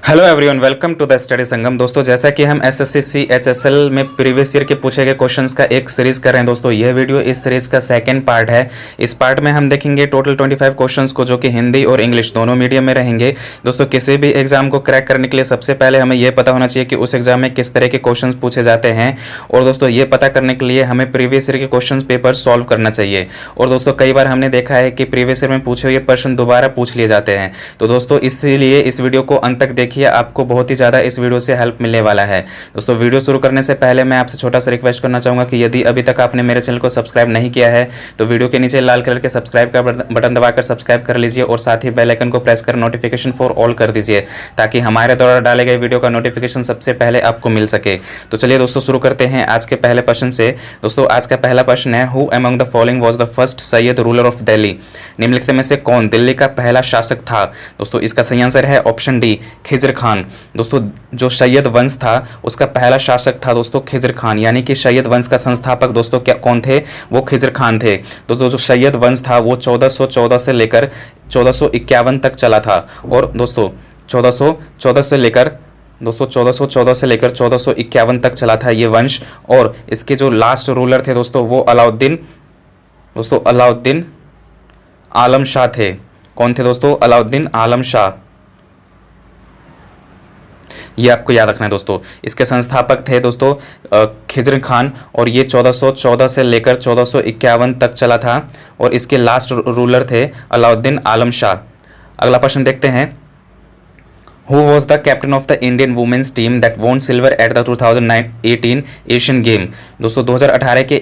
Hello everyone, welcome to the study Sangam. दोस्तों, जैसा कि हम एसएससी सीएचएसएल में प्रीवियस ईयर के पूछे गए क्वेश्चंस का एक सीरीज कर रहे हैं दोस्तों, यह वीडियो इस सीरीज का सेकंड पार्ट है। इस पार्ट में हम देखेंगे टोटल 25 क्वेश्चंस को, जो कि हिंदी और इंग्लिश दोनों मीडियम में रहेंगे। दोस्तों, किसी भी एग्जाम को क्रैक करने के लिए सबसे पहले हमें यह पता होना चाहिए कि उस एग्जाम में किस तरह के क्वेश्चन पूछे जाते हैं। और दोस्तों, ये पता करने के लिए हमें प्रीवियस ईयर के क्वेश्चन पेपर सॉल्व करना चाहिए। और दोस्तों, कई बार हमने देखा है कि प्रीवियस ईयर में पूछे हुए प्रश्न दोबारा पूछ लिए जाते हैं। तो दोस्तों, इसीलिए इस वीडियो को अंत तक देखिए, आपको बहुत ही ज़्यादा इस वीडियो से हेल्प मिलने वाला है। दोस्तों, वीडियो शुरू करने से पहले मैं आपसे छोटा सा रिक्वेस्ट करना चाहूँगा कि यदि अभी तक आपने मेरे चैनल को सब्सक्राइब नहीं किया है तो वीडियो के नीचे लाल कलर के सब्सक्राइब का बटन दबाकर सब्सक्राइब कर लीजिए और साथ ही बेल आइकन को प्रेस कर नोटिफिकेशन फॉर ऑल कर दीजिए, ताकि हमारे द्वारा डाले गए वीडियो का नोटिफिकेशन सबसे पहले आपको मिल सके। तो चलिए दोस्तों, शुरू करते हैं आज के पहले प्रश्न से। दोस्तों, आज का पहला प्रश्न है, who among the following was the first Syed ruler of Delhi? निम्नलिखित में से कौन दिल्ली का पहला शासक था? दोस्तों, इसका सही आंसर है ऑप्शन डी, खिज्र खान। दोस्तों, जो सैयद वंश था उसका पहला शासक था दोस्तों खिज्र खान, यानी कि सैयद वंश का संस्थापक दोस्तों क्या कौन थे? वो खिज्र खान थे। दोस्तों, जो सैयद वंश था वो 1414 से लेकर 1451 तक चला था। और दोस्तों 1414 से लेकर 1451 तक चला था ये वंश। और इसके जो लास्ट रूलर थे दोस्तों वो अलाउद्दीन आलम शाह थे। कौन थे दोस्तों? अलाउद्दीन आलम शाह। ये आपको याद रखना है दोस्तों। इसके संस्थापक थे दोस्तों खिज्र खान, और ये 1414 से लेकर 1451 तक चला था। और इसके लास्ट रूलर थे अलाउद्दीन आलम शाह। अगला प्रश्न देखते हैं, who was the captain of the Indian women's team that won silver at the 2018 Asian game? दोस्तों, 2018 के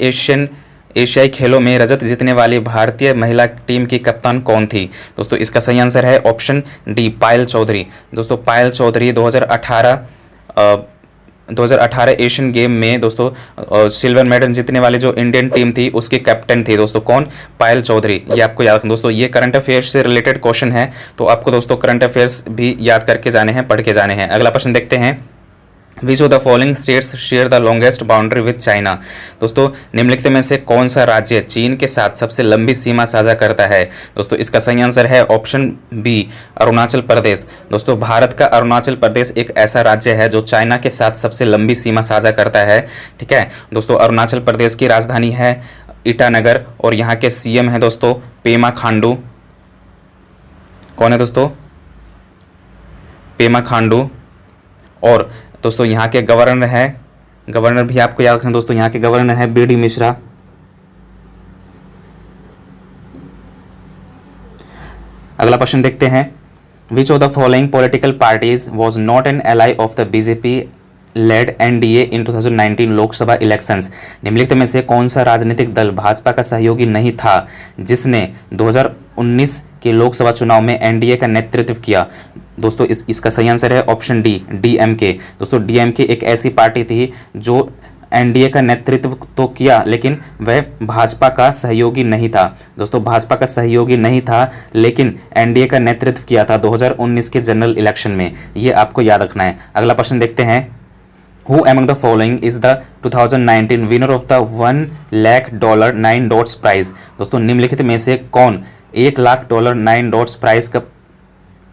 एशियाई खेलों में रजत जीतने वाली भारतीय महिला टीम की कप्तान कौन थी? दोस्तों, इसका सही आंसर है ऑप्शन डी, पायल चौधरी। दोस्तों, पायल चौधरी 2018 एशियन गेम में दोस्तों सिल्वर मेडल जीतने वाली जो इंडियन टीम थी उसकी कैप्टन थी दोस्तों। कौन? पायल चौधरी। ये आपको याद रखना दोस्तों। ये करंट अफेयर्स से रिलेटेड क्वेश्चन है, तो आपको दोस्तों करंट अफेयर्स भी याद करके जाने हैं, पढ़ के जाने हैं। अगला प्रश्न देखते हैं, which of the following states share the longest boundary with China? दोस्तों, निम्नलिखित में से कौन सा राज्य चीन के साथ सबसे लंबी सीमा साझा करता है? दोस्तों, इसका सही आंसर है ऑप्शन बी, अरुणाचल प्रदेश। दोस्तों, भारत का अरुणाचल प्रदेश एक ऐसा राज्य है जो चाइना के साथ सबसे लंबी सीमा साझा करता है। ठीक है दोस्तों, अरुणाचल प्रदेश की राजधानी है ईटानगर और यहाँ के सीएम है दोस्तों पेमा खांडू। कौन है दोस्तों? पेमा खांडू। और दोस्तों, यहाँ के गवर्नर भी आपको याद रखना दोस्तों, यहाँ के गवर्नर है बीडी मिश्रा। अगला प्रश्न देखते हैं, which of the following political parties was not an ally of the BJP lead NDA in 2019 Lok Sabha elections? निम्नलिखित में से कौन सा राजनीतिक दल भाजपा का सहयोगी नहीं था जिसने 2019 के लोकसभा चुनाव में एनडीए का नेतृत्व किया? दोस्तों, इसका सही आंसर है ऑप्शन डी, डीएमके। दोस्तों, डीएमके एक ऐसी पार्टी थी जो एनडीए का नेतृत्व तो किया लेकिन वह भाजपा का सहयोगी नहीं था। दोस्तों, भाजपा का सहयोगी नहीं था लेकिन एनडीए का नेतृत्व किया था 2019 के जनरल इलेक्शन में। ये आपको याद रखना है। अगला प्रश्न देखते हैं, Who among the following is the 2019 winner of the $1 lakh 9 dots prize? दोस्तों, निम्नलिखित में से कौन $1 लाख 9 dots प्राइज का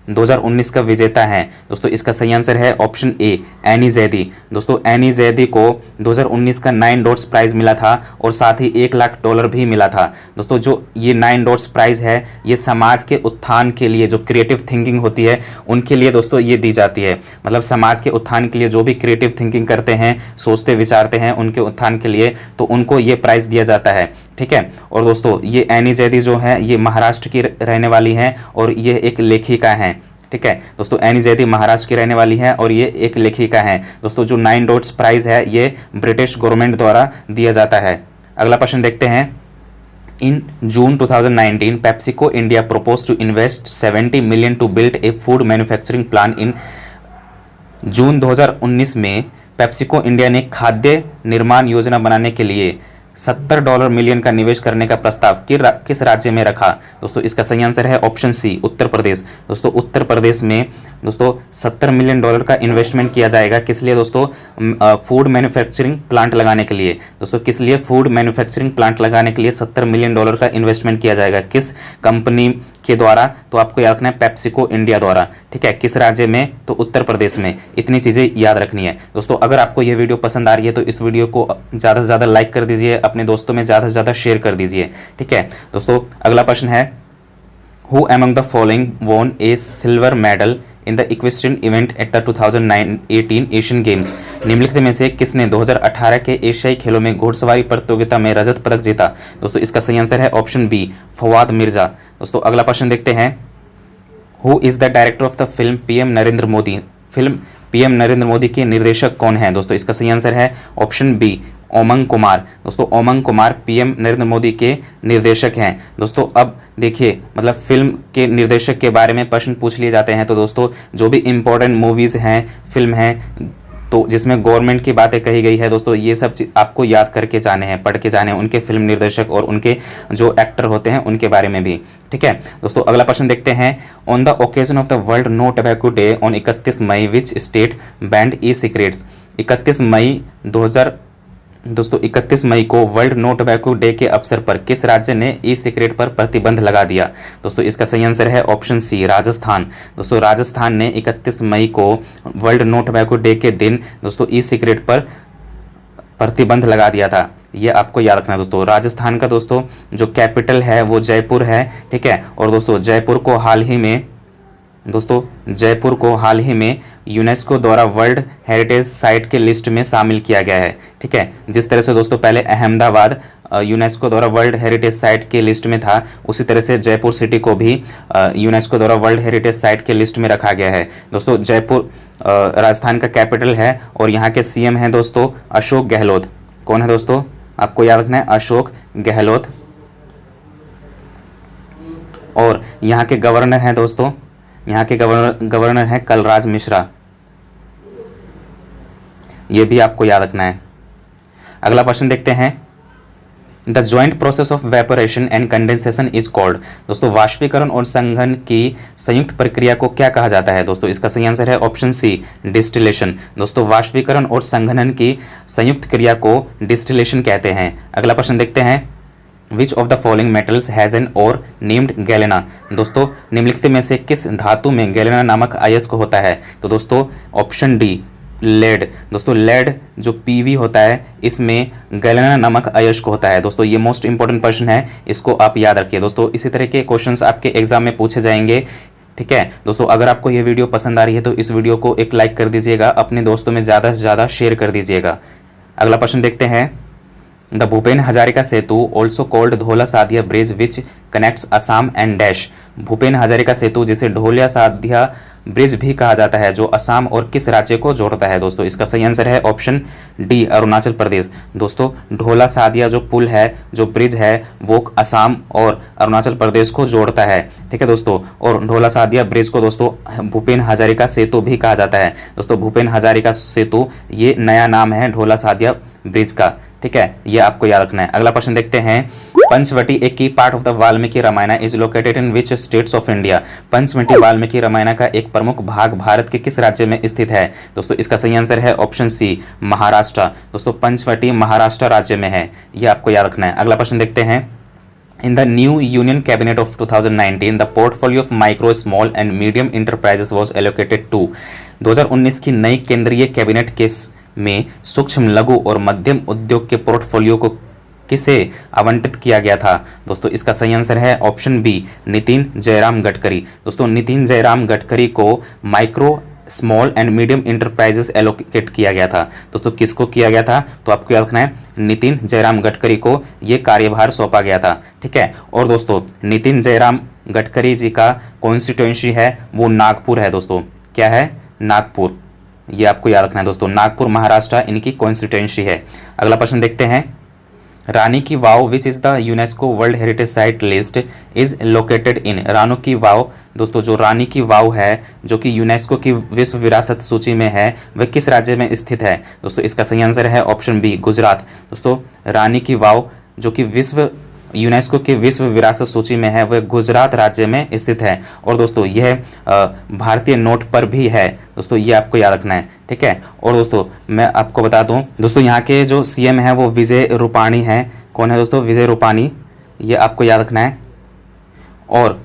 2019 का विजेता है? दोस्तों, इसका सही आंसर है ऑप्शन ए, एनी जैदी। दोस्तों, एनी जैदी को 2019 का 9 डॉट्स प्राइज मिला था और साथ ही $1 लाख भी मिला था। दोस्तों, जो ये 9 डॉट्स प्राइज है ये समाज के उत्थान के लिए, जो क्रिएटिव थिंकिंग होती है उनके लिए दोस्तों ये दी जाती है। मतलब समाज के उत्थान के लिए जो भी क्रिएटिव थिंकिंग करते हैं, सोचते विचारते हैं, उनके उत्थान के लिए तो उनको ये प्राइज दिया जाता है। ठीक है। और दोस्तों, ये एनी जैदी जो है ये महाराष्ट्र की रहने वाली हैं और ये एक लेखिका हैं। ठीक है दोस्तों, एनी जैदी महाराष्ट्र की रहने वाली हैं और ये एक लेखिका हैं। दोस्तों, जो 9 डॉट्स प्राइज है ये ब्रिटिश गवर्नमेंट द्वारा दिया जाता है। अगला प्रश्न देखते हैं, इन जून 2019 PepsiCo India proposed to invest 70 million to build a food manufacturing plant in जून 2019 में पेप्सिको इंडिया ने खाद्य निर्माण योजना बनाने के लिए $70 मिलियन का निवेश करने का प्रस्ताव किस राज्य में रखा? दोस्तों, इसका सही आंसर है ऑप्शन सी, उत्तर प्रदेश। दोस्तों, उत्तर प्रदेश में दोस्तों $70 मिलियन का इन्वेस्टमेंट किया जाएगा। किस लिए दोस्तों? फूड मैन्युफैक्चरिंग प्लांट लगाने के लिए। दोस्तों, किस लिए? फूड मैन्युफैक्चरिंग प्लांट लगाने के लिए $70 मिलियन का इन्वेस्टमेंट किया जाएगा। किस कंपनी के द्वारा, तो आपको याद रखना है पेप्सिको इंडिया द्वारा। ठीक है, किस राज्य में, तो उत्तर प्रदेश में। इतनी चीज़ें याद रखनी है दोस्तों। अगर आपको ये वीडियो पसंद आ रही है तो इस वीडियो को ज़्यादा से ज़्यादा लाइक कर दीजिए, अपने दोस्तों में ज़्यादा से ज़्यादा शेयर कर दीजिए। ठीक है दोस्तों, अगला प्रश्न है, who among the following von A silver medal in the equestrian event at the 2018 Asian games. निम्नलिखित में से किसने 2018 के एशियाई खेलों में घुड़सवारी प्रतियोगिता में रजत पदक जीता। दोस्तों इसका सही आंसर है ऑप्शन बी, फवाद मिर्जा। दोस्तों अगला प्रश्न देखते हैं, who is the director of the film PM Narendra Modi. Film PM Narendra Modi के निर्देशक कौन है। दोस्तों इसका सही आंसर है ऑप्शन बी, उमंग कुमार। दोस्तों उमंग कुमार पीएम नरेंद्र मोदी के निर्देशक हैं। दोस्तों अब देखिए, मतलब फिल्म के निर्देशक के बारे में प्रश्न पूछ लिए जाते हैं तो दोस्तों जो भी इम्पोर्टेंट मूवीज़ हैं, फिल्म हैं, तो जिसमें गवर्नमेंट की बातें कही गई है दोस्तों, ये सब आपको याद करके जाने हैं, पढ़ के जाने हैं, उनके फिल्म निर्देशक और उनके जो एक्टर होते हैं उनके बारे में भी। ठीक है दोस्तों, अगला प्रश्न देखते हैं, on the occasion of the world no tobacco day on 31 May which state banned e cigarettes. 31 मई 31 मई को वर्ल्ड नो टबैको डे के अवसर पर किस राज्य ने ई सिगरेट पर प्रतिबंध लगा दिया। दोस्तों इसका सही आंसर है ऑप्शन सी, राजस्थान। दोस्तों राजस्थान ने 31 मई को वर्ल्ड नो टबैको डे के दिन दोस्तों ई सिगरेट पर प्रतिबंध लगा दिया था। ये आपको याद रखना है दोस्तों। राजस्थान का दोस्तों जो कैपिटल है वो जयपुर है। ठीक है, और दोस्तों जयपुर को हाल ही में यूनेस्को द्वारा वर्ल्ड हेरिटेज साइट के लिस्ट में शामिल किया गया है। ठीक है, जिस तरह से दोस्तों पहले अहमदाबाद यूनेस्को द्वारा वर्ल्ड हेरिटेज साइट के लिस्ट में था, उसी तरह से जयपुर सिटी को भी यूनेस्को द्वारा वर्ल्ड हेरिटेज साइट के लिस्ट में रखा गया है। दोस्तों जयपुर राजस्थान का कैपिटल है और यहाँ के सीएम हैं दोस्तों अशोक गहलोत। कौन है दोस्तों, आपको याद रखना है, अशोक गहलोत। और यहाँ के गवर्नर हैं दोस्तों, यहाँ के गवर्नर हैं कलराज मिश्रा। ये भी आपको याद रखना है। अगला प्रश्न देखते हैं, the joint process of evaporation and condensation is called. दोस्तों वाष्पीकरण और संघनन की संयुक्त प्रक्रिया को क्या कहा जाता है। दोस्तों इसका सही आंसर है ऑप्शन सी, डिस्टिलेशन। दोस्तों वाष्पीकरण और संघनन की संयुक्त क्रिया को डिस्टिलेशन कहते हैं। अगला प्रश्न देखते हैं, which of the following metals has an और नेम्ड गैलेना। दोस्तों निम्नलिखित में से किस धातु में गैलेना नामक अयस्क होता है। तो दोस्तों ऑप्शन डी, लेड। दोस्तों लेड जो पीवी होता है इसमें गैलेना नामक अयस्क होता है। दोस्तों ये मोस्ट इंपॉर्टेंट प्रश्न है, इसको आप याद रखिए दोस्तों। इसी तरह के क्वेश्चंस आपके एग्जाम में पूछे जाएंगे। ठीक है दोस्तों, अगर आपको ये वीडियो पसंद आ रही है तो इस वीडियो को एक लाइक कर दीजिएगा, अपने दोस्तों में ज़्यादा से ज़्यादा शेयर कर दीजिएगा। अगला प्रश्न देखते हैं, the Bhupen Hazarika Setu also called Dhola Sadiya bridge which connects Assam and dash. Bhupen Hazarika Setu जिसे ढोलिया सादिया ब्रिज भी कहा जाता है, जो असम और किस राज्य को जोड़ता है। दोस्तों इसका सही आंसर है ऑप्शन डी, अरुणाचल प्रदेश। दोस्तों ढोला सादिया जो पुल है, जो ब्रिज है, वो असम और अरुणाचल प्रदेश को जोड़ता है। ठीक है दोस्तों, और ढोला सादिया ब्रिज को दोस्तों भूपेन हजारिका सेतु भी कहा जाता है। दोस्तों भूपेन हजारिका सेतु ये नया नाम है ढोला सादिया ब्रिज का। ठीक है, ये आपको याद रखना है। अगला प्रश्न देखते हैं, Panchavati a key part of the Valmiki Ramayana is located in which states of India. Panchavati Valmiki Ramayana का एक प्रमुख भाग भारत के किस राज्य में स्थित है। दोस्तों इसका सही आंसर है ऑप्शन सी, महाराष्ट्र। दोस्तों पंचवटी महाराष्ट्र राज्य में है, ये आपको याद रखना है। अगला प्रश्न देखते हैं, In the new Union Cabinet of 2019, the portfolio of micro, small and medium enterprises was allocated to। 2019 की नई केंद्रीय कैबिनेट में सूक्ष्म, लघु और मध्यम उद्योग के पोर्टफोलियो को किसे आवंटित किया गया था। दोस्तों इसका सही आंसर है ऑप्शन बी, नितिन जयराम गडकरी। दोस्तों नितिन जयराम गडकरी को micro, small and medium enterprises allocate किया गया था। दोस्तों किसको किया गया था, तो आपको याद रखना है, नितिन जयराम गडकरी को ये कार्यभार सौंपा गया था। ठीक है, और दोस्तों नितिन जयराम गडकरी जी का कॉन्स्टिट्यूएंसी है वो नागपुर है। दोस्तों क्या है, नागपुर। ये आपको याद रखना है दोस्तों, नागपुर महाराष्ट्र इनकी कॉन्स्टिट्यूएंसी है। अगला प्रश्न देखते हैं, Rani ki Vav which is the UNESCO world heritage site list is located in. Ranu ki Vav, दोस्तों जो रानी की वाव है जो कि यूनेस्को की विश्व विरासत सूची में है, वह किस राज्य में स्थित है। दोस्तों इसका सही आंसर है ऑप्शन बी, गुजरात। दोस्तों रानी की वाव जो कि यूनेस्को की विश्व विरासत सूची में है, वह गुजरात राज्य में स्थित है। और दोस्तों यह भारतीय नोट पर भी है। दोस्तों ये आपको याद रखना है। ठीक है, और दोस्तों मैं आपको बता दूं, दोस्तों यहाँ के जो सीएम हैं वो विजय रूपाणी हैं। कौन है दोस्तों, विजय रूपाणी, ये आपको याद रखना है। और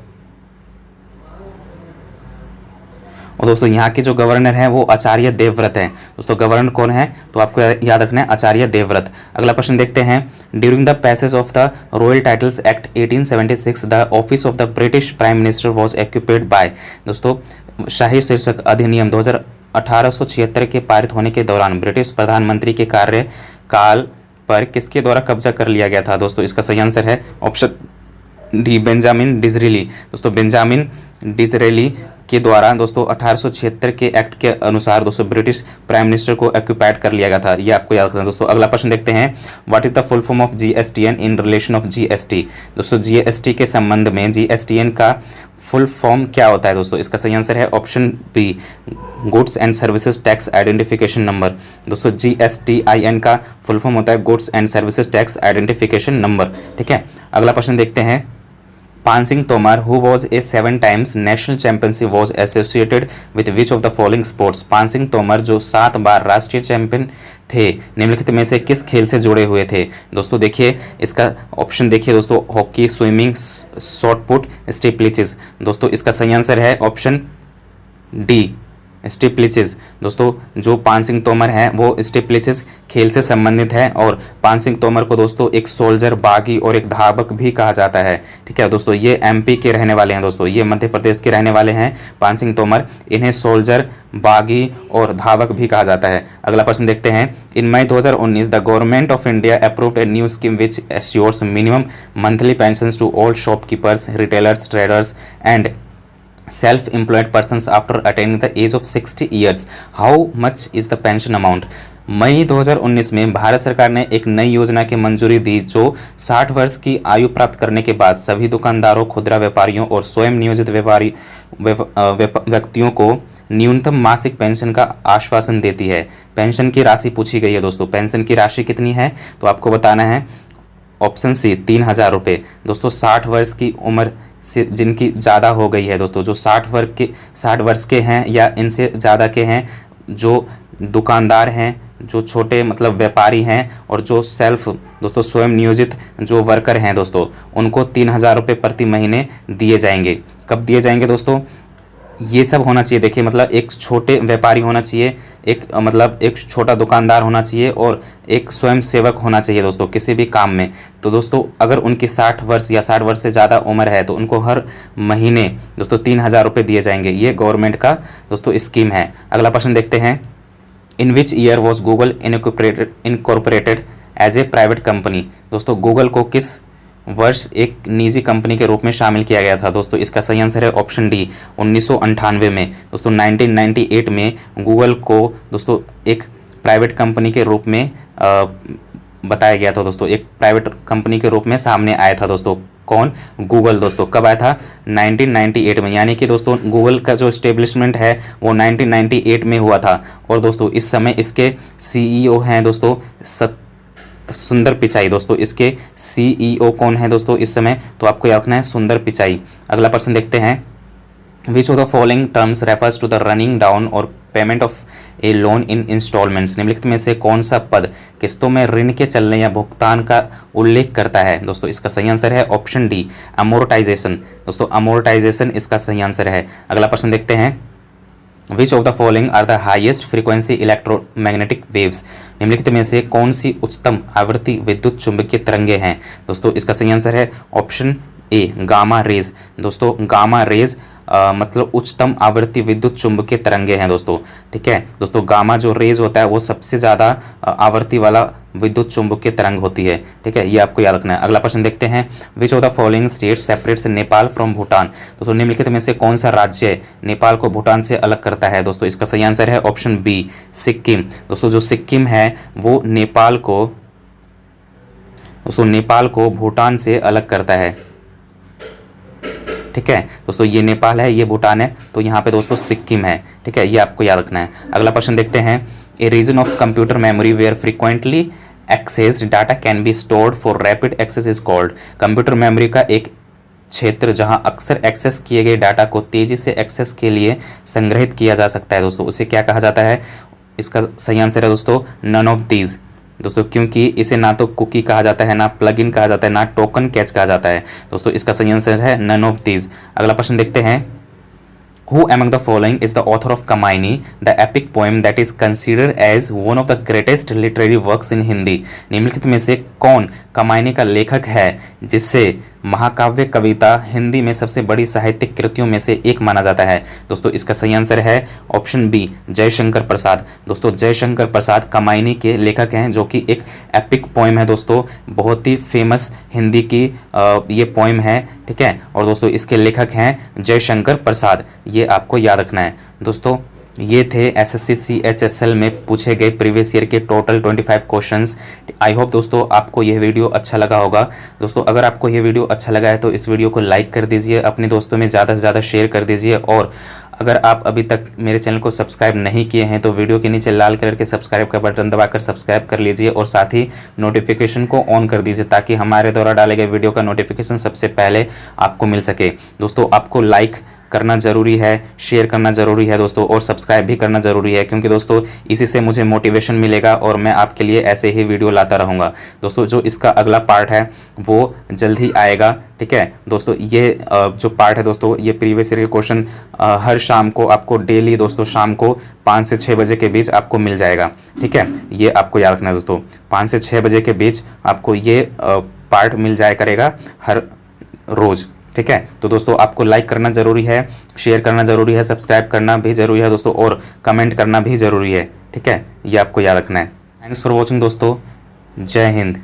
और दोस्तों यहाँ के जो गवर्नर हैं वो आचार्य देवव्रत हैं। दोस्तों गवर्नर कौन है, तो आपको याद रखना है आचार्य देवव्रत। अगला प्रश्न देखते हैं, during the passage of the royal titles act 1876 the office of the British prime minister was occupied by. दोस्तों शाही शीर्षक अधिनियम 1876 के पारित होने के दौरान ब्रिटिश प्रधानमंत्री के कार्यकाल पर किसके द्वारा कब्जा कर लिया गया था। दोस्तों इसका सही आंसर है ऑप्शन डी, बेंजामिन डिज़रेली। दोस्तों बेंजामिन डिज़रेली के द्वारा दोस्तों 1876 के एक्ट के अनुसार दोस्तों ब्रिटिश प्राइम मिनिस्टर को ऑक्यूपाइड कर लिया गया था, ये आपको याद रखना है। दोस्तों अगला प्रश्न देखते हैं, what is the full form of GSTN in relation of GST. दोस्तों जीएसटी के संबंध में जीएसटीएन का फुल फॉर्म क्या होता है। दोस्तों इसका सही आंसर है option B, goods and services tax identification number. दोस्तों जीएसटीआईएन का फुल फॉर्म होता है गुड्स एंड सर्विसेज टैक्स आइडेंटिफिकेशन नंबर। ठीक है, अगला प्रश्न देखते हैं, Paan Singh Tomar who was a 7 times national championship was associated with which of the following sports. Paan Singh Tomar जो 7 बार राष्ट्रीय चैंपियन थे, निम्नलिखित में से किस खेल से जुड़े हुए थे। दोस्तों देखिए इसका ऑप्शन देखिए दोस्तों, हॉकी, स्विमिंग, शॉट पुट, स्टीपलिचेज। दोस्तों इसका सही आंसर है ऑप्शन डी, स्टीपलिचेज। दोस्तों जो पान सिंह तोमर हैं वो स्टीपलिचेज खेल से संबंधित है, और पान सिंह तोमर को दोस्तों एक सोल्जर, बागी और एक धावक भी कहा जाता है। ठीक है दोस्तों, ये एमपी के रहने वाले हैं। दोस्तों ये मध्य प्रदेश के रहने वाले हैं पान सिंह तोमर, इन्हें सोल्जर, बागी और धावक भी कहा जाता है। अगला प्रश्न देखते हैं, in May 2019 the government of India approved a new scheme which assures minimum monthly pensions to all shopkeepers, retailers, traders and self-employed persons after attaining the age of 60 years. How much is the pension amount? मई 2019 में भारत सरकार ने एक नई योजना की मंजूरी दी जो 60 वर्ष की आयु प्राप्त करने के बाद सभी दुकानदारों, खुदरा व्यापारियों और स्वयं नियोजित व्यापारी व्यक्तियों को न्यूनतम मासिक पेंशन का आश्वासन देती है। पेंशन की राशि पूछी गई है दोस्तों, पेंशन की राशि कितनी है, तो आपको बताना है ऑप्शन सी 3,000 रुपये। दोस्तों 60 वर्ष की उम्र से जिनकी ज़्यादा हो गई है दोस्तों, जो 60 वर्ष के हैं या इनसे ज़्यादा के हैं, जो दुकानदार हैं, जो छोटे मतलब व्यापारी हैं और जो सेल्फ दोस्तों स्वयं नियोजित जो वर्कर हैं दोस्तों, उनको 3,000 रुपये प्रति महीने दिए जाएंगे। कब दिए जाएंगे दोस्तों, ये सब होना चाहिए। देखिए मतलब एक छोटे व्यापारी होना चाहिए, एक मतलब एक छोटा दुकानदार होना चाहिए और एक स्वयं सेवक होना चाहिए दोस्तों किसी भी काम में। तो दोस्तों अगर उनकी 60 वर्ष या 60 वर्ष से ज़्यादा उम्र है तो उनको हर महीने दोस्तों 3,000 रुपये दिए जाएंगे। ये गवर्नमेंट का दोस्तों स्कीम है। अगला प्रश्न देखते हैं, in which year was Google incorporated as a private company. दोस्तों गूगल को किस वर्ष एक निजी कंपनी के रूप में शामिल किया गया था। दोस्तों इसका सही आंसर है ऑप्शन डी, 1998 में। दोस्तों 1998 में गूगल को दोस्तों एक प्राइवेट कंपनी के रूप में बताया गया था। दोस्तों एक प्राइवेट कंपनी के रूप में सामने आया था दोस्तों, कौन, गूगल। दोस्तों कब आया था, 1998 में, यानी कि दोस्तों गूगल का जो इस्टेब्लिशमेंट है वो 1998 में हुआ था। और दोस्तों इस समय इसके CEO हैं दोस्तों सुंदर पिचाई। दोस्तों इसके CEO कौन है दोस्तों इस समय, तो आपको याद रखना है सुंदर पिचाई। अगला प्रश्न देखते हैं, which of the following terms refers to the running down or payment of a loan in instalments. निम्नलिखित में से कौन सा पद किस्तों में ऋण के चलने या भुगतान का उल्लेख करता है। दोस्तों इसका सही आंसर है ऑप्शन डी, अमोर्टाइजेशन। दोस्तों अमोर्टाइजेशन इसका सही आंसर है। अगला प्रश्न देखते हैं, which of the following are the highest frequency electromagnetic waves. निम्नलिखित में से कौन सी उच्चतम आवृत्ति विद्युत चुंबकीय तरंगे हैं। दोस्तों इसका सही आंसर है ऑप्शन ए, गामा रेज। दोस्तों गामा रेज मतलब उच्चतम आवृत्ति विद्युत चुंबकीय तरंगे हैं दोस्तों। ठीक है दोस्तों, गामा जो रेज होता है वो सबसे ज़्यादा आवृत्ति वाला विद्युत चुंबकीय तरंग होती है। ठीक है, ये आपको याद रखना है। अगला प्रश्न देखते हैं, which of the following state separates Nepal from Bhutan. दोस्तों निम्नलिखित में से कौन सा राज्य नेपाल को भूटान से अलग करता है। दोस्तों इसका सही आंसर है ऑप्शन बी, सिक्किम। दोस्तों जो सिक्किम है वो नेपाल को भूटान से अलग करता है। ठीक है दोस्तों, ये नेपाल है, ये भूटान है, तो यहाँ पे दोस्तों सिक्किम है। ठीक है, ये आपको याद रखना है। अगला प्रश्न देखते हैं, a region of computer memory where frequently accessed data can be stored for rapid access is called. Computer memory का एक क्षेत्र जहां अक्सर एक्सेस किए गए डाटा को तेजी से एक्सेस के लिए संग्रहित किया जा सकता है दोस्तों, उसे क्या कहा जाता है। इसका सही आंसर है दोस्तों नन ऑफ दीज। दोस्तों क्योंकि इसे ना तो कुकी कहा जाता है, ना प्लग इन कहा जाता है, ना टोकन कैच कहा जाता है। दोस्तों इसका सही आंसर है नन ऑफ दीज। अगला प्रश्न देखते हैं, Who among the following is the author of Kamaini, the epic poem that is considered as one of the greatest literary works in Hindi? निम्नलिखित में से कौन कमायनी का लेखक है जिससे महाकाव्य कविता हिंदी में सबसे बड़ी साहित्यिक कृतियों में से एक माना जाता है? दोस्तों इसका सही आंसर है ऑप्शन बी, जयशंकर प्रसाद। दोस्तों जयशंकर प्रसाद कमायनी के लेखक हैं, जो कि एक एपिक पोएम है दोस्तों, बहुत ही फेमस हिंदी की ये पोएम है, ठीक है। और दोस्तों इसके लेखक हैं जयशंकर प्रसाद, ये आपको याद रखना है। दोस्तों ये थे एसएससी CHSL में पूछे गए प्रीवियस ईयर के टोटल 25 क्वेश्चंस। आई होप दोस्तों आपको यह वीडियो अच्छा लगा होगा। दोस्तों अगर आपको यह वीडियो अच्छा लगा है तो इस वीडियो को लाइक कर दीजिए, अपने दोस्तों में ज़्यादा से ज़्यादा शेयर कर दीजिए, और अगर आप अभी तक मेरे चैनल को सब्सक्राइब नहीं किए हैं तो वीडियो के नीचे लाल कलर के सब्सक्राइब का बटन दबाकर सब्सक्राइब कर लीजिए और साथ ही नोटिफिकेशन को ऑन कर दीजिए ताकि हमारे द्वारा डाले गए वीडियो का नोटिफिकेशन सबसे पहले आपको मिल सके। दोस्तों आपको लाइक करना ज़रूरी है, शेयर करना ज़रूरी है दोस्तों, और सब्सक्राइब भी करना ज़रूरी है, क्योंकि दोस्तों इसी से मुझे मोटिवेशन मिलेगा और मैं आपके लिए ऐसे ही वीडियो लाता रहूँगा। दोस्तों जो इसका अगला पार्ट है वो जल्द ही आएगा, ठीक है। दोस्तों ये जो पार्ट है दोस्तों, ये प्रीवियस ईयर के क्वेश्चन हर शाम को आपको डेली दोस्तों शाम को 5 से 6 बजे के बीच आपको मिल जाएगा, ठीक है। ये आपको याद रखना है दोस्तों, 5 से 6 बजे के बीच आपको ये पार्ट मिल जाया करेगा हर रोज़, ठीक है। तो दोस्तों आपको लाइक करना ज़रूरी है, शेयर करना ज़रूरी है, सब्सक्राइब करना भी ज़रूरी है दोस्तों, और कमेंट करना भी ज़रूरी है, ठीक है। ये आपको याद रखना है। थैंक्स फॉर वॉचिंग दोस्तों, जय हिंद।